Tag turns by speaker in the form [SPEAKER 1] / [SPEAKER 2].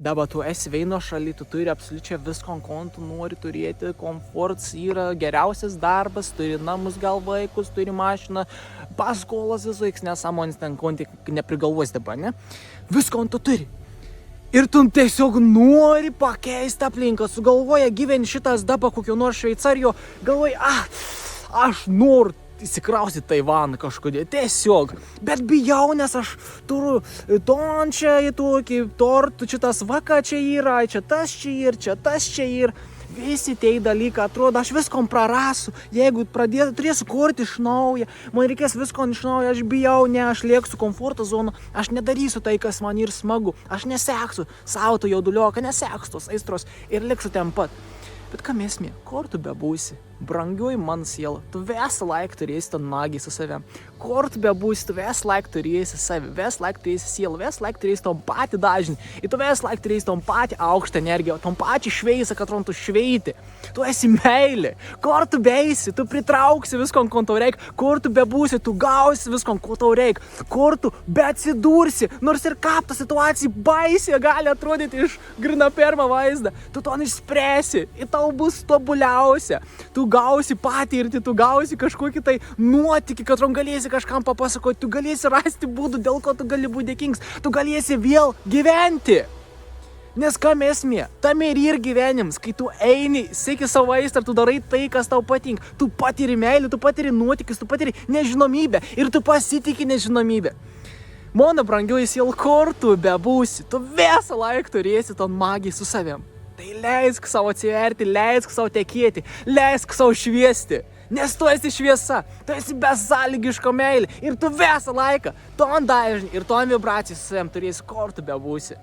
[SPEAKER 1] Dabar tu esi Veino šaly, tu turi absoliučiai visko ant kontų, nori turėti, komfortas yra geriausias darbas, turi namus, gal vaikus, turi mašiną, paskolas visoks, nesąmonės ten kontį neprigalvos dabar, ne? Visko ant tu turi. Ir tu tiesiog nori pakeisti aplinką, sugalvoja gyveni šitas dabar kokio nors Šveicarijo, galvoja, aš noriu įsikrausti Taivaną kažkodėl, tiesiog. Bet bijau, nes aš turiu čia į tokį tortų, čia tas vaka čia yra, čia tas čia ir, čia tas čia ir. Visi tie dalykai atrodo, aš viskom prarasiu, jeigu turėsiu kurti iš naujo, man reikės visko iš naujo, aš bijau, ne, aš lėksiu komforto zoną, aš nedarysiu tai, kas man ir smagu, aš neseksiu savo to jaudulioką, neseksiu tos aistros ir liksiu ten pat. Bet kam esmė, kur tu bebūsi, brangioji man siela, tu visą laiką turėsi ten magį su savim. Kur tu bebūsi, tu visą laiką turėsi savį, visą laiką turėsi sielą, visą laiką turėsi tom patį dažnį, ir tu visą laiką turėsi tom patį aukštą energiją, tom patį šveisą, kad tu šveiti. Tu esi meilė, kur tu beisi, tu pritrauksi visko, ko tau reikia, kur tu bebūsi, tu gausi visko, ko tau reikia, kur tu beatsidursi, nors ir kaip ta situacija baisiai gali atrodyti iš grina pirmą vaizdą, tu to neišspręsi, ir tau bus tobuliausia, tu gausi patirtį, tu gausi kažkokį tai nuotykį, kad galėsi kažkam papasakoti, tu galėsi rasti būdų, dėl ko tu gali būti dėkingas, tu galėsi vėl gyventi. Nes kam esmė, tam ir gyvenimas, kai tu eini, sieki savo aistrą, tu darai tai, kas tau patinka, tu patiri meilę, tu patiri nuotykis, tu patiri nežinomybę ir tu pasitiki nežinomybę. Mano brangioji siela, kur tu bebūsi, tu visą laiką turėsi ton magiją su savim. Tai leisk savo atsiverti, leisk savo tekėti, leisk savo šviesti. Nes tu esi šviesa, tu esi besąlygiška meilė ir tu visą laiką ton dažnį ir ton vibraciją su savim turėsi, kur tu bebūsi.